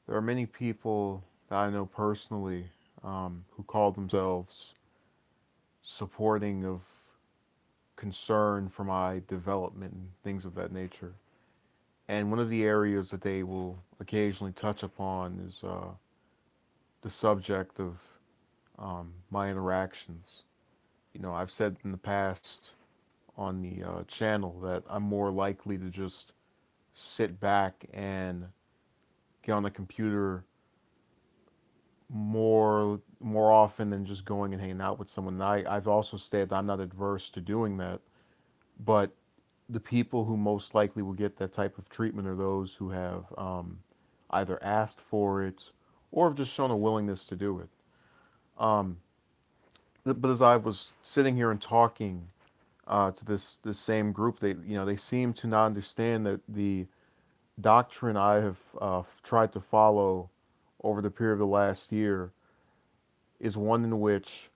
there are many people that I know personally who call themselves supporting of concern for my development and things of that nature. And one of the areas that they will occasionally touch upon is the subject of my interactions. I've said in the past on the channel that I'm more likely to just sit back and get on the computer more often than just going and hanging out with someone. And I've also stated that I'm not adverse to doing that, but the people who most likely will get that type of treatment are those who have either asked for it or have just shown a willingness to do it. Um, but as I was sitting here and talking to this same group, they seem to not understand that the doctrine I have tried to follow over the period of the last year is one in which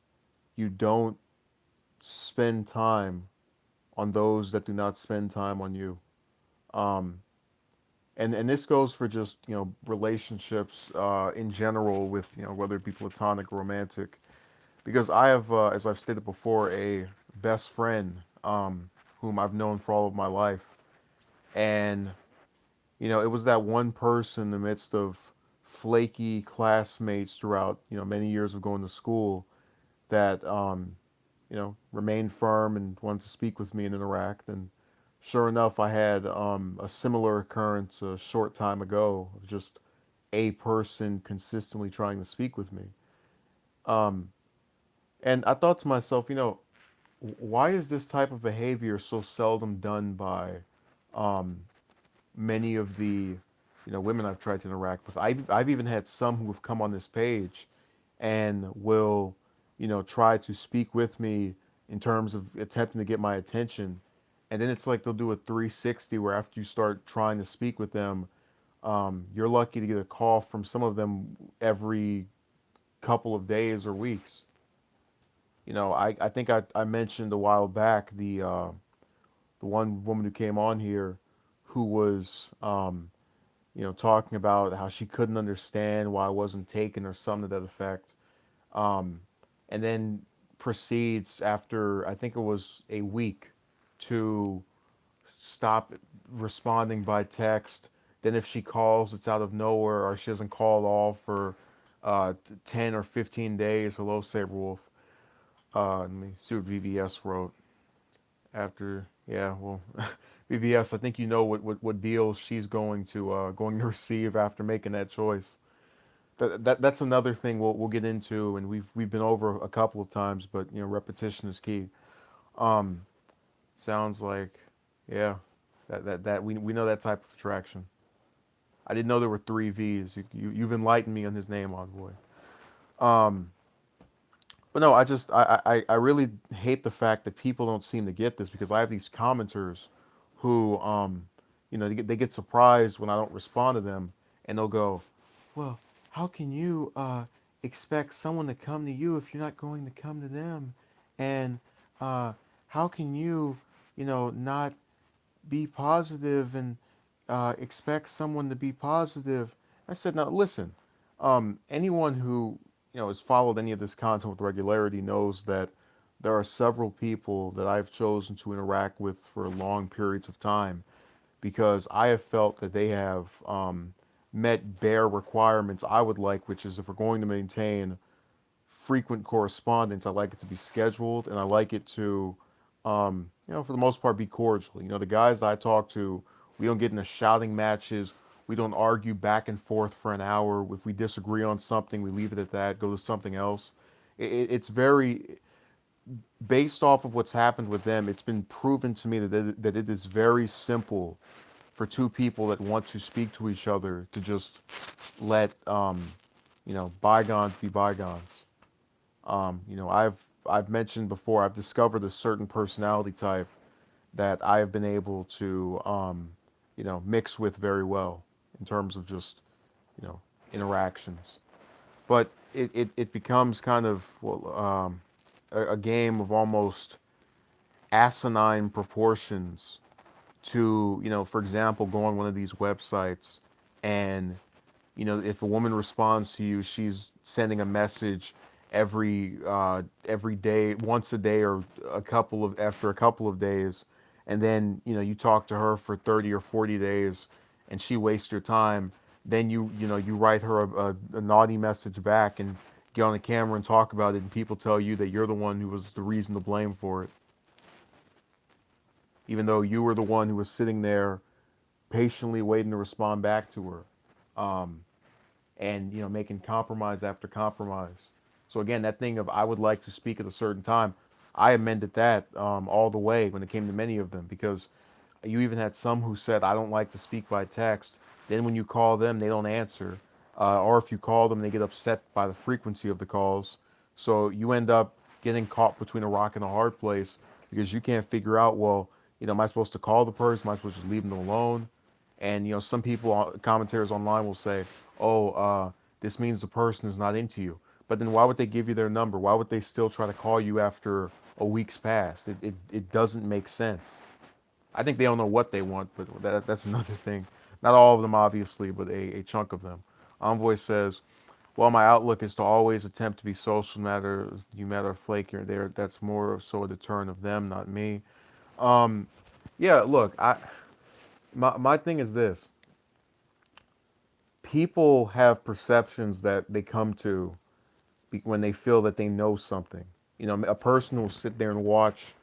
you don't spend time on those that do not spend time on you. Um, and this goes for just relationships in general with whether it be platonic or romantic. Because I have, as I've stated before, a best friend whom I've known for all of my life, and it was that one person in the midst of flaky classmates throughout many years of going to school that remained firm and wanted to speak with me and interact. And sure enough, I had a similar occurrence a short time ago of just a person consistently trying to speak with me. Um, and I thought to myself, why is this type of behavior so seldom done by um, many of the women I've tried to interact with? I've even had some who have come on this page and will try to speak with me in terms of attempting to get my attention, and then it's like they'll do a 360 where after you start trying to speak with them, you're lucky to get a call from some of them every couple of days or weeks. I think I mentioned a while back the one woman who came on here who was talking about how she couldn't understand why I wasn't taken or something to that effect. Um, and then proceeds after I think it was a week to stop responding by text. Then if she calls, it's out of nowhere, or she doesn't call at all for 10 or 15 days. Hello, Saberwolf. Let me see what VVS wrote after. Yeah, well, VVS, I think you know what deals she's going to receive after making that choice. That's another thing we'll get into, and we've been over a couple of times, but repetition is key. Um, sounds like, yeah, that we know that type of attraction. I didn't know there were three V's. You've enlightened me on his name, Envoy. Um, but no, I really hate the fact that people don't seem to get this because I have these commenters who they get surprised when I don't respond to them, and they'll go, well, how can you expect someone to come to you if you're not going to come to them? And uh, how can you, not be positive and expect someone to be positive? I said, now listen, anyone who has followed any of this content with regularity knows that there are several people that I've chosen to interact with for long periods of time because I have felt that they have met bare requirements I would like, which is if we're going to maintain frequent correspondence, I like it to be scheduled and I like it to, for the most part, be cordial. The guys that I talk to, we don't get into shouting matches. We don't argue back and forth for an hour. If we disagree on something, we leave it at that, go to something else. It's very, based off of what's happened with them, it's been proven to me that it is very simple for two people that want to speak to each other to just let bygones be bygones. I've mentioned before I've discovered a certain personality type that I have been able to mix with very well in terms of just you know interactions. But it becomes kind of a game of almost asinine proportions to for example go on one of these websites and You know, if a woman responds to you, she's sending a message every day, once a day, or after a couple of days, and then you talk to her for 30 or 40 days, and she wastes your time. Then you write her a naughty message back and get on the camera and talk about it, and people tell you that you're the one who was the reason to blame for it, even though you were the one who was sitting there patiently waiting to respond back to her. And making compromise after compromise. So again, that thing of I would like to speak at a certain time, I amended that all the way when it came to many of them, because you even had some who said I don't like to speak by text. Then when you call them, they don't answer, or if you call them, they get upset by the frequency of the calls. So you end up getting caught between a rock and a hard place because you can't figure out, well, am I supposed to call the person? Am I supposed to just leave them alone? And some people, commentators online will say, "Oh, this means the person is not into you." But then why would they give you their number? Why would they still try to call you after a week's passed? It doesn't make sense. I think they don't know what they want, but that's another thing. Not all of them, obviously, but a chunk of them. Envoy says, "Well, my outlook is to always attempt to be social. You matter flake here and there. That's more so a deterrent of them, not me." Um, yeah. Look, my thing is this: people have perceptions that they come to when they feel that they know something. A person will sit there and watch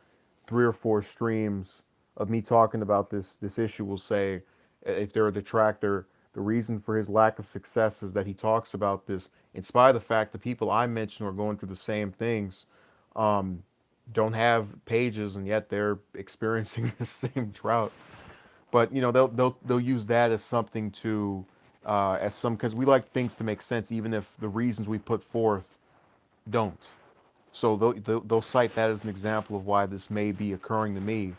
3 or 4 streams of me talking about this issue. Will say, if they're a detractor, the reason for his lack of success is that he talks about this, in spite of the fact that people I mentioned are going through the same things, um, don't have pages, and yet they're experiencing the same drought. But they'll use that as something to as some, because we like things to make sense, even if the reasons we put forth don't. So they'll cite that as an example of why this may be occurring to me.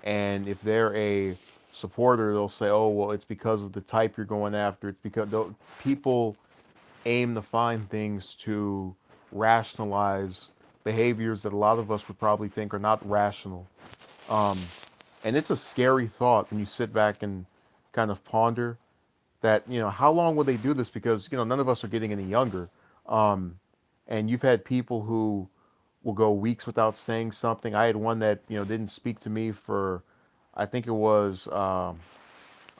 And if they're a supporter, they'll say, "Oh, well, it's because of the type you're going after." It's because people aim to find things to rationalize behaviors that a lot of us would probably think are not rational. Um, and it's a scary thought when you sit back and kind of ponder that, how long will they do this? Because none of us are getting any younger. um, and you've had people who will go weeks without saying something. I had one that didn't speak to me for, I think it was a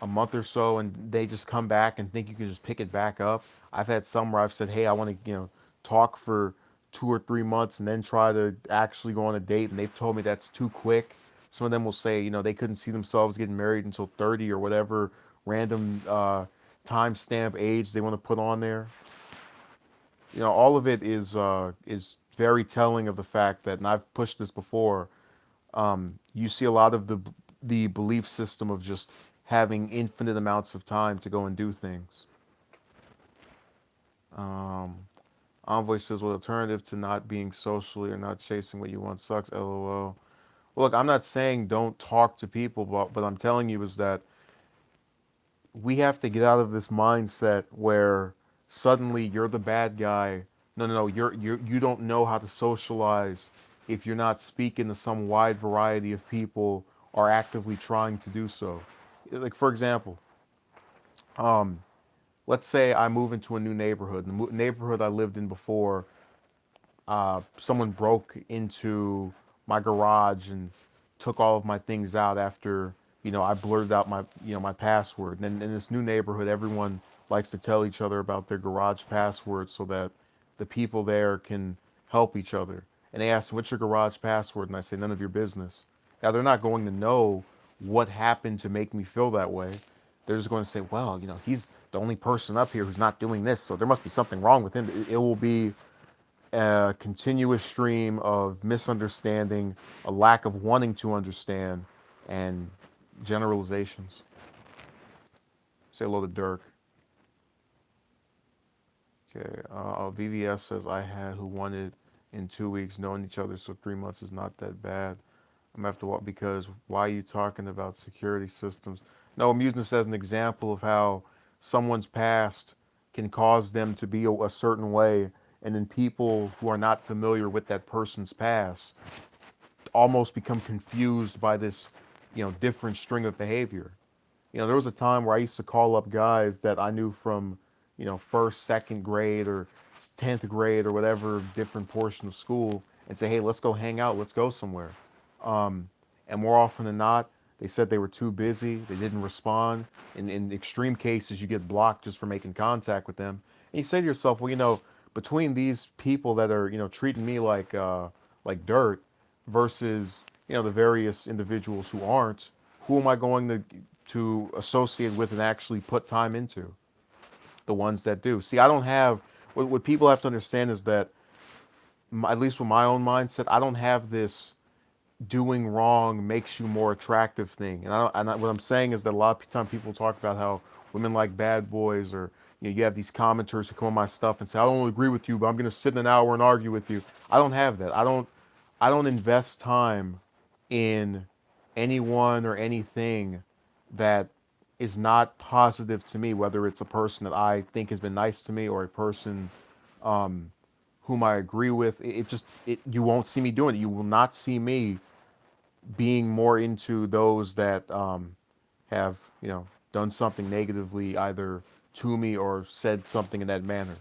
month or so, and they just come back and think you can just pick it back up. I've had some where I've said, "Hey, I want to talk for 2 or 3 months and then try to actually go on a date," and they've told me that's too quick. Some of them will say they couldn't see themselves getting married until 30 or whatever random timestamp age they want to put on there. All of it is very telling of the fact that, and I've pushed this before. You see a lot of the belief system of just having infinite amounts of time to go and do things. Um, Envoy says, "Well, alternative to not being socially or not chasing what you want sucks." LOL. Well, look, I'm not saying don't talk to people, but I'm telling you is that we have to get out of this mindset where suddenly you're the bad guy. No, no, no. You don't know how to socialize if you're not speaking to some wide variety of people or actively trying to do so. Like, for example, um, let's say I move into a new neighborhood. The neighborhood I lived in before, someone broke into my garage and took all of my things out after I blurted out my password. And in this new neighborhood, everyone likes to tell each other about their garage passwords so that the people there can help each other. And they ask, "What's your garage password?" And I say, "None of your business." Now they're not going to know what happened to make me feel that way. They're just going to say, "Well, he's the only person up here who's not doing this, so there must be something wrong with him." It will be a continuous stream of misunderstanding, a lack of wanting to understand, and generalizations. Say hello to Dirk. Okay. VVS says, "I had who wanted in 2 weeks, knowing each other, so 3 months is not that bad. I'm gonna have to walk because why are you talking about security systems?" No, I'm using this as an example of how someone's past can cause them to be a certain way, and then people who are not familiar with that person's past almost become confused by this, different string of behavior. There was a time where I used to call up guys that I knew from first, second grade or 10th grade or whatever different portion of school and say, hey, let's go hang out, let's go somewhere. Um, and more often than not, they said they were too busy, they didn't respond. In extreme cases, you get blocked just for making contact with them. And you say to yourself, well, between these people that are, treating me like dirt versus, the various individuals who aren't, who am I going to associate with and actually put time into? The ones that do. See, I don't have what people have to understand is that at least with my own mindset, I don't have this doing wrong makes you more attractive thing. What I'm saying is that a lot of time people talk about how women like bad boys, or you have these commenters who come on my stuff and say, I don't agree with you, but I'm going to sit in an hour and argue with you. I don't have that. I don't invest time in anyone or anything that is not positive to me, whether it's a person that I think has been nice to me or a person whom I agree with. You won't see me doing it. You will not see me being more into those that have done something negatively either to me or said something in that manner.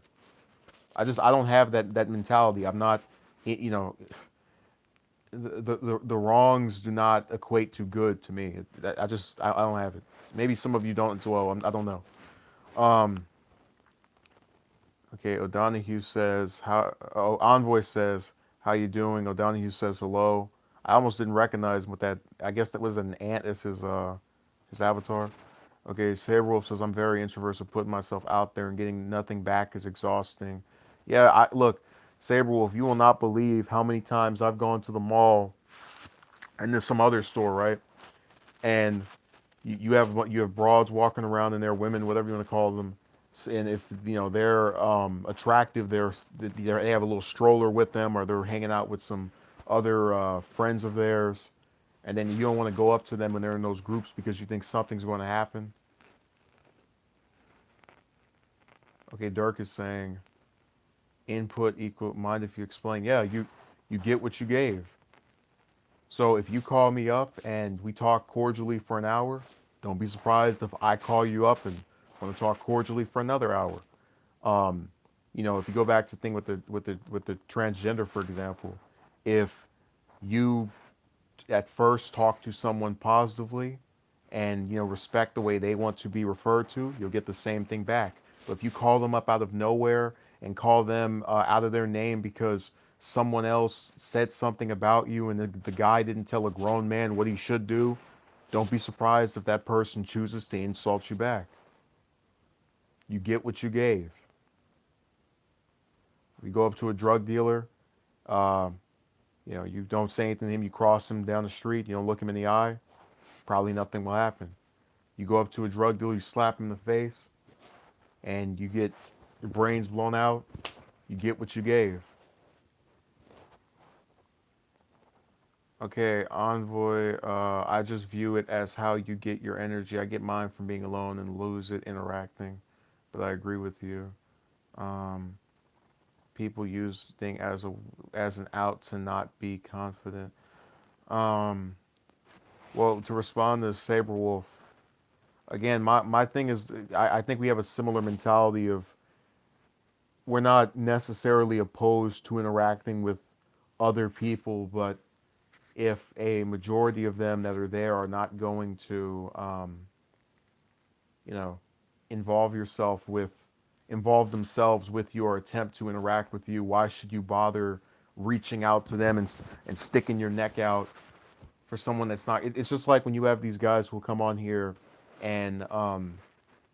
I don't have that mentality. I'm not, you know the wrongs do not equate to good to me. I don't have it. Maybe some of you don't as well. I don't know. Um, okay, O'Donohue says how. Oh, Envoy says how you doing. O'Donohue says hello. I almost didn't recognize him with that. I guess that was an ant as his avatar. Okay, Saberwolf says I'm very introverted, so putting myself out there and getting nothing back is exhausting. Yeah, I look, Saberwolf, you will not believe how many times I've gone to the mall and there's some other store, right? And you have broads walking around and they're women, whatever you want to call them. And if they're attractive, they have a little stroller with them, or they're hanging out with some other friends of theirs, and then you don't want to go up to them when they're in those groups because you think something's going to happen. Okay, Dirk is saying input equal mind if you explain. Yeah, you get what you gave. So if you call me up and we talk cordially for an hour, don't be surprised if I call you up and want to talk cordially for another hour. Um, if you go back to the thing with the transgender, for example, if you at first talk to someone positively and respect the way they want to be referred to, you'll get the same thing back. But if you call them up out of nowhere and call them out of their name because someone else said something about you and the guy didn't tell a grown man what he should do, don't be surprised if that person chooses to insult you back. You get what you gave. You go up to a drug dealer, uh, you don't say anything to him, you cross him down the street, you don't look him in the eye, probably nothing will happen. You go up to a drug dealer, you slap him in the face, and you get your brains blown out, you get what you gave. Okay, Envoy, I just view it as how you get your energy. I get mine from being alone and lose it interacting, but I agree with you. Um, People use thing as an out to not be confident. Um, well, to respond to Saberwolf, again, my thing is, I think we have a similar mentality of we're not necessarily opposed to interacting with other people, but if a majority of them that are there are not going to, you know, involve yourself with, involve themselves with your attempt to interact with you, why should you bother reaching out to them and sticking your neck out for someone that's not? It's just like when you have these guys who come on here and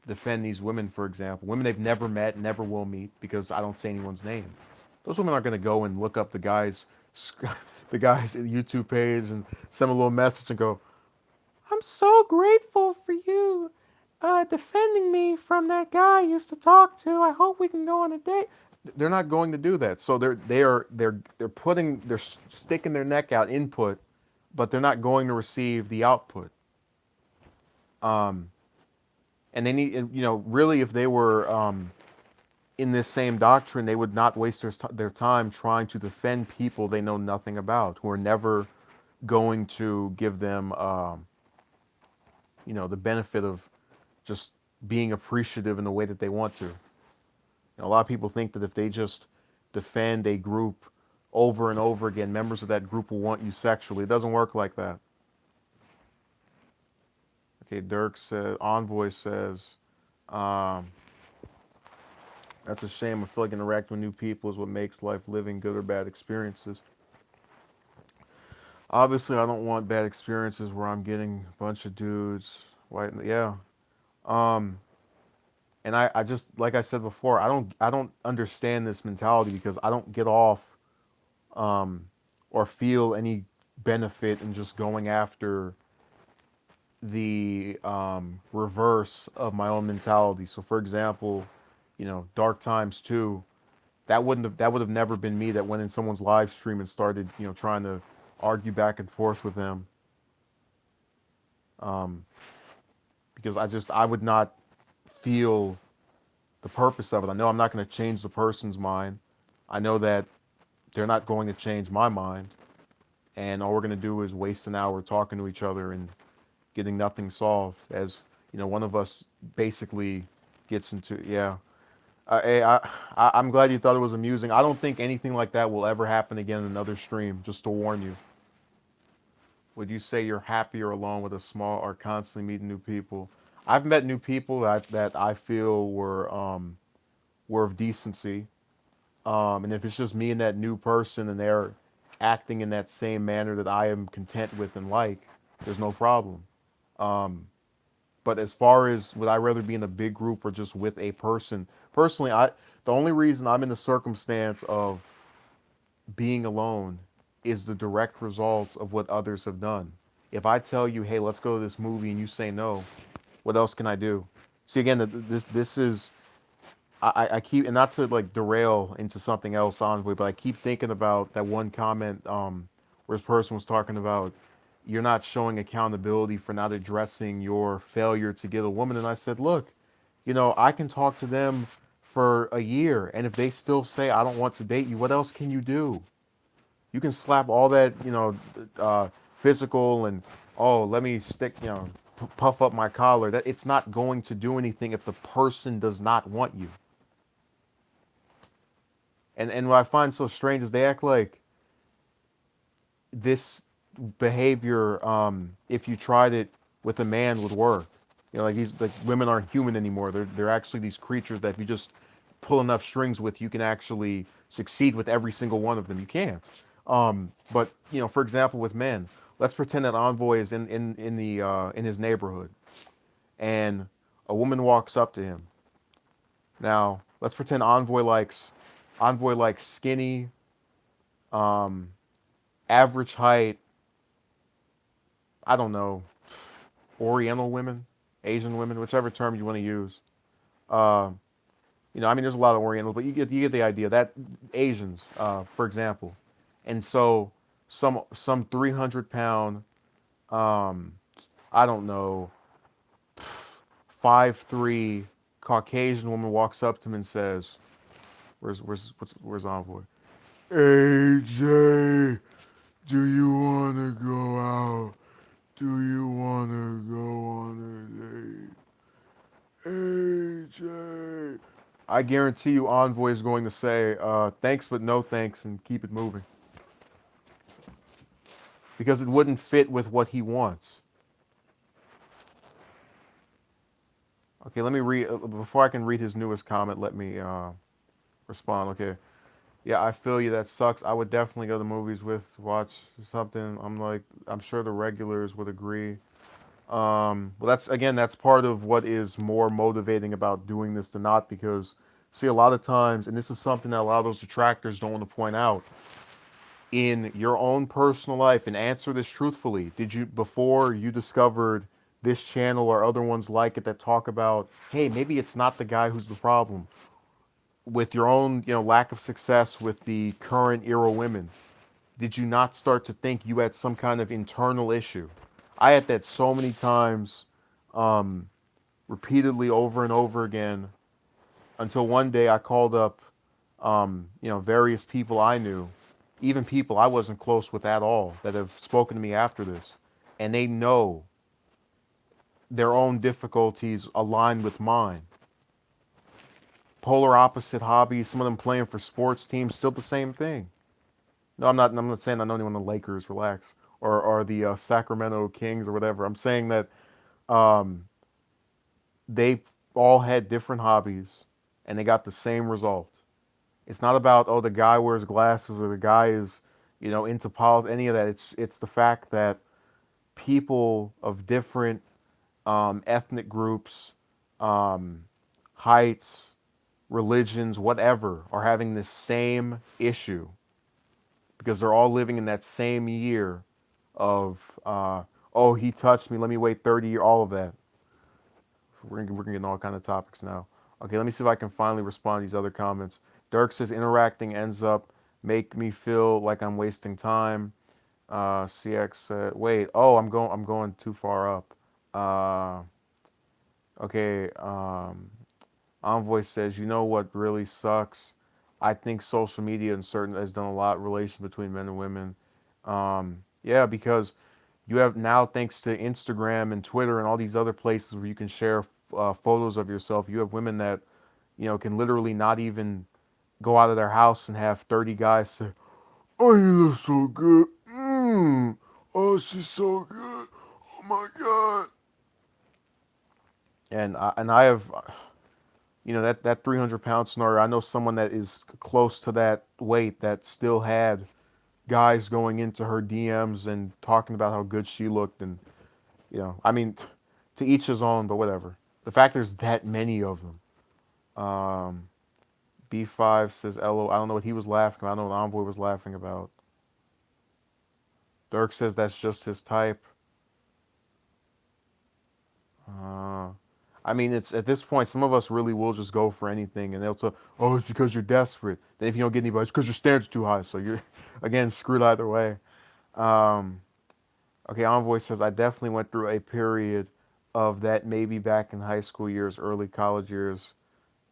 defend these women, for example, women they've never met, never will meet, because I don't say anyone's name. Those women aren't going to go and look up the guy's the guy's YouTube page and send him a little message and go, "I'm so grateful for you defending me from that guy I used to talk to. I hope we can go on a date." They're not going to do that. So they're sticking their neck out input, but they're not going to receive the output. Um, and they need, really, if they were in this same doctrine, they would not waste their time trying to defend people they know nothing about, who are never going to give them, the benefit of just being appreciative in the way that they want to. A lot of people think that if they just defend a group over and over again, members of that group will want you sexually. It doesn't work like that. Okay, Dirk says, Envoy says, um, that's a shame. I feel like interacting with new people is what makes life living, good or bad experiences. Obviously, I don't want bad experiences where I'm getting a bunch of dudes. White, yeah. Um, and I just like I said before, I don't understand this mentality because I don't get off um, or feel any benefit in just going after the reverse of my own mentality. So, for example, Dark Times 2, that would have never been me that went in someone's live stream and started trying to argue back and forth with them, um, because I would not feel the purpose of it. I know I'm not going to change the person's mind. I know that they're not going to change my mind, and all we're going to do is waste an hour talking to each other and getting nothing solved. As one of us basically gets into, yeah. Hey, I'm glad you thought it was amusing. I don't think anything like that will ever happen again in another stream. Just to warn you. Would you say you're happier alone with a small or constantly meeting new people? I've met new people that I feel were of decency. And if it's just me and that new person and they're acting in that same manner that I am content with and like, there's no problem. Um, but as far as would I rather be in a big group or just with a person, personally, the only reason I'm in the circumstance of being alone is the direct result of what others have done. If I tell you, hey, let's go to this movie, and you say no, what else can I do? See, again, this is I keep, and not to like derail into something else on, but I keep thinking about that one comment where this person was talking about you're not showing accountability for not addressing your failure to get a woman. And I said, look, I can talk to them for a year, and if they still say I don't want to date you, what else can you do? You can slap all that, physical and oh, let me stick, puff up my collar. That it's not going to do anything if the person does not want you. And what I find so strange is they act like this behavior, if you tried it with a man, would work. Like these, like women aren't human anymore. They're actually these creatures that if you just pull enough strings with, you can actually succeed with every single one of them. You can't. But for example, with men, let's pretend that Envoy is in his neighborhood, and a woman walks up to him. Now let's pretend Envoy likes skinny, um, average height, I don't know, Oriental women, Asian women, whichever term you want to use. Uh, I mean, there's a lot of Orientals, but you get the idea. That Asians, for example, and so some 300 pound, um, I don't know, 5'3" Caucasian woman walks up to him and says, "Where's Envoy? AJ, do you wanna go out? Do you wanna go on a date? AJ." I guarantee you Envoy is going to say, thanks but no thanks and keep it moving. Because it wouldn't fit with what he wants. Okay, let me read, before I can read his newest comment, let me respond. Okay. Yeah, I feel you. That sucks. I would definitely go to movies with, watch something. I'm sure the regulars would agree. Well, that's part of what is more motivating about doing this than not, because see, a lot of times, and this is something that a lot of those detractors don't want to point out, in your own personal life, and answer this truthfully, did you, before you discovered this channel or other ones like it that talk about, hey, maybe it's not the guy who's the problem, with your own, lack of success with the current era women, did you not start to think you had some kind of internal issue? I had that so many times, um, repeatedly over and over again, until one day I called up, various people I knew, even people I wasn't close with at all, that have spoken to me after this, and they know their own difficulties align with mine. polar opposite hobbies. Some of them playing for sports teams, still the same thing. No, I'm not. I'm not saying I know anyone on the Lakers. Relax, or the Sacramento Kings or whatever. I'm saying that um, they all had different hobbies, and they got the same result. It's not about, oh, the guy wears glasses or the guy is, into politics. Any of that. It's the fact that people of different ethnic groups, um, heights, religions, whatever, are having the same issue because they're all living in that same year of, oh, he touched me, let me wait 30 years, all of that. We're gonna get in all kind of topics now. Okay, let me see if I can finally respond to these other comments. Dirk says interacting ends up make me feel like I'm wasting time. CX said, wait, oh, I'm going too far up. Uh, okay, Envoy says, you know what really sucks? I think social media and certain has done a lot relation between men and women. Yeah, because you have now, thanks to Instagram and Twitter and all these other places where you can share photos of yourself, you have women that, can literally not even go out of their house and have 30 guys say, oh, you look so good. Oh, she's so good. Oh my God. And I have, that 300-pound scenario. I know someone that is close to that weight that still had guys going into her DMs and talking about how good she looked, and I mean, to each his own, but whatever. The fact there's that many of them. B5 says, "LO." I don't know what he was laughing about. I know what Envoy was laughing about. Dirk says that's just his type. Uh, I mean, it's at this point, some of us really will just go for anything, and they'll say, "Oh, it's because you're desperate." Then if you don't get anybody, it's because your standards too high. So you're, again, screwed either way. Um, okay, Envoy says, "I definitely went through a period of that, maybe back in high school years, early college years.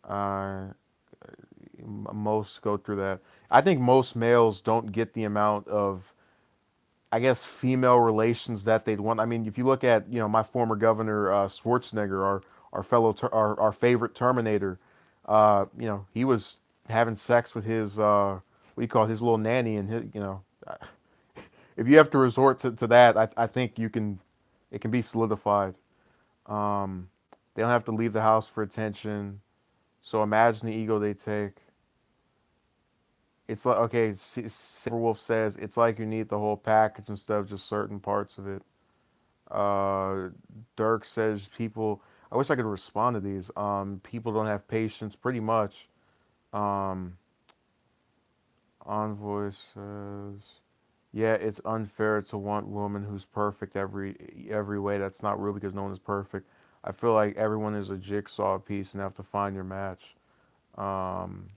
Uh, most go through that. I think most males don't get the amount of, I guess, female relations that they'd want. I mean, if you look at, my former governor, Schwarzenegger, our favorite Terminator, he was having sex with his, what do you call it, his little nanny, and his, if you have to resort to that, I think it can be solidified. Um, they don't have to leave the house for attention. So imagine the ego they take. It's like, okay, Wolf says it's like you need the whole package instead of just certain parts of it. Uh, Dirk says people. I wish I could respond to these. People don't have patience, pretty much. Um, Envoy says, yeah, it's unfair to want woman who's perfect every way. That's not real because no one is perfect. I feel like everyone is a jigsaw piece and have to find your match. Um,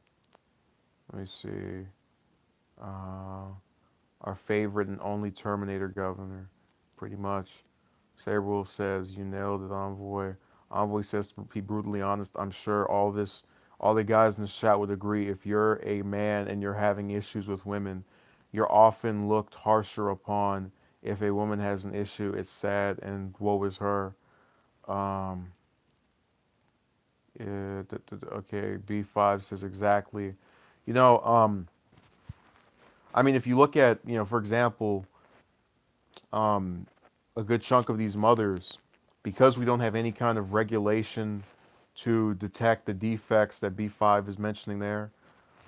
let me see. Uh, our favorite and only Terminator governor, pretty much. Saberwolf says, you nailed it, Envoy. Envoy says, to be brutally honest, I'm sure all the guys in the chat would agree. If you're a man and you're having issues with women, you're often looked harsher upon. If a woman has an issue, it's sad and woe is her. Um, yeah, okay, B5 says exactly. You know, um, I mean, if you look at, for example, um, a good chunk of these mothers, because we don't have any kind of regulation to detect the defects that B5 is mentioning there,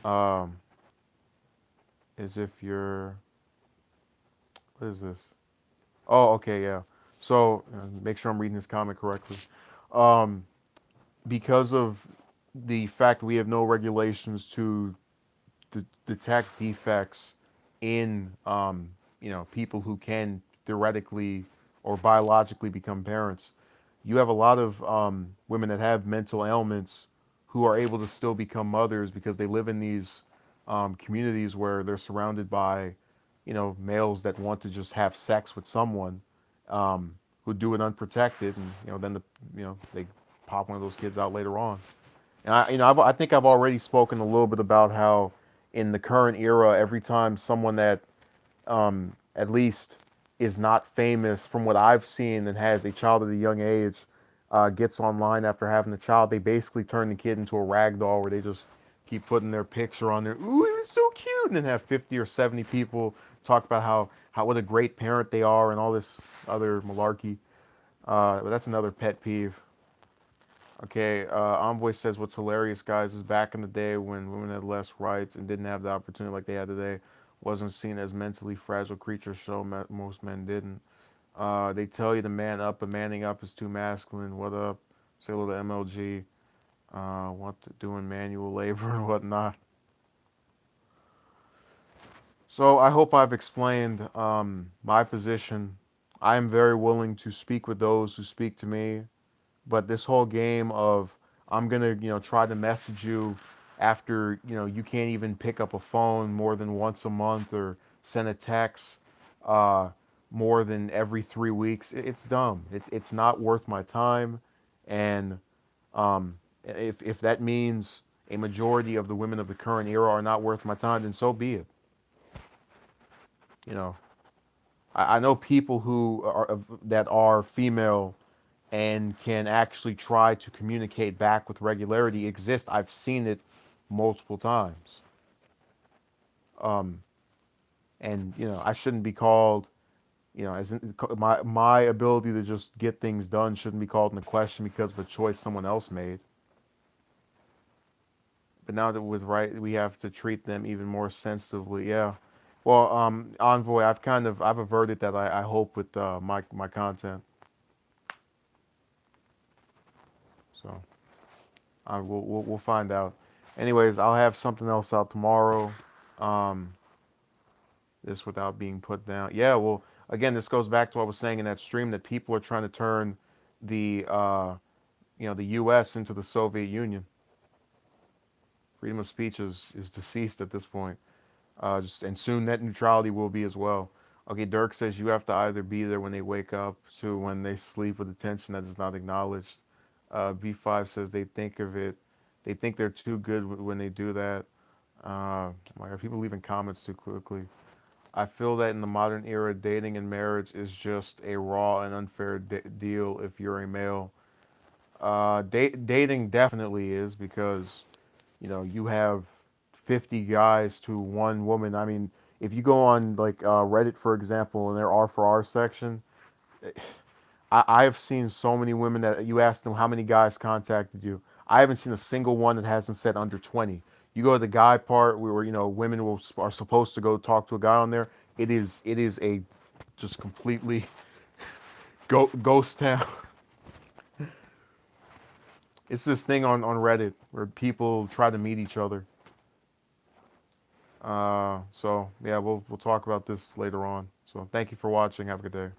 um, as if you're, what is this? Oh, okay, yeah. So make sure I'm reading this comment correctly. Um, because of the fact we have no regulations to detect defects in people who can theoretically or biologically become parents. You have a lot of women that have mental ailments who are able to still become mothers because they live in these communities where they're surrounded by, males that want to just have sex with someone, who do it unprotected, and then they pop one of those kids out later on. And I think I've already spoken a little bit about how in the current era, every time someone that at least is not famous from what I've seen and has a child at a young age, gets online after having a child, they basically turn the kid into a rag doll where they just keep putting their picture on there. Ooh, it was so cute, and then have 50 or 70 people talk about how what a great parent they are and all this other malarkey. But that's another pet peeve. Okay, Envoy says what's hilarious, guys, is back in the day when women had less rights and didn't have the opportunity like they had today, wasn't seen as mentally fragile creatures, so most men didn't. They tell you to man up, but manning up is too masculine. What up? Say hello to MLG. Doing manual labor and whatnot. So I hope I've explained my position. I am very willing to speak with those who speak to me. But this whole game of I'm gonna, try to message you after, you can't even pick up a phone more than once a month or send a text uh, more than every 3 weeks. It's dumb. It's not worth my time. And if that means a majority of the women of the current era are not worth my time, then so be it. You know, I know people who are that are female and can actually try to communicate back with regularity exist. I've seen it multiple times. Um, and I shouldn't be called, as in, my ability to just get things done shouldn't be called into question because of a choice someone else made. But now that with right, we have to treat them even more sensitively. Yeah. Well, Envoy, I've averted that. I hope with my content. So we'll find out. Anyways, I'll have something else out tomorrow. Um, this without being put down. Yeah, well, again, this goes back to what I was saying in that stream that people are trying to turn the the U.S. into the Soviet Union. Freedom of speech is deceased at this point. And soon net neutrality will be as well. Okay, Dirk says you have to either be there when they wake up to when they sleep with attention that is not acknowledged. B5 says they think they're too good when they do that. Why are people leaving comments too quickly? I feel that in the modern era, dating and marriage is just a raw and unfair deal if you're a male. Dating definitely is because, you have 50 guys to one woman. I mean, if you go on like Reddit, for example, in their R for R section, I've seen so many women that you ask them how many guys contacted you. I haven't seen a single one that hasn't said under 20. You go to the guy part where women are supposed to go talk to a guy on there. It is a just completely ghost town. It's this thing on Reddit where people try to meet each other. So yeah, we'll talk about this later on. So thank you for watching. Have a good day.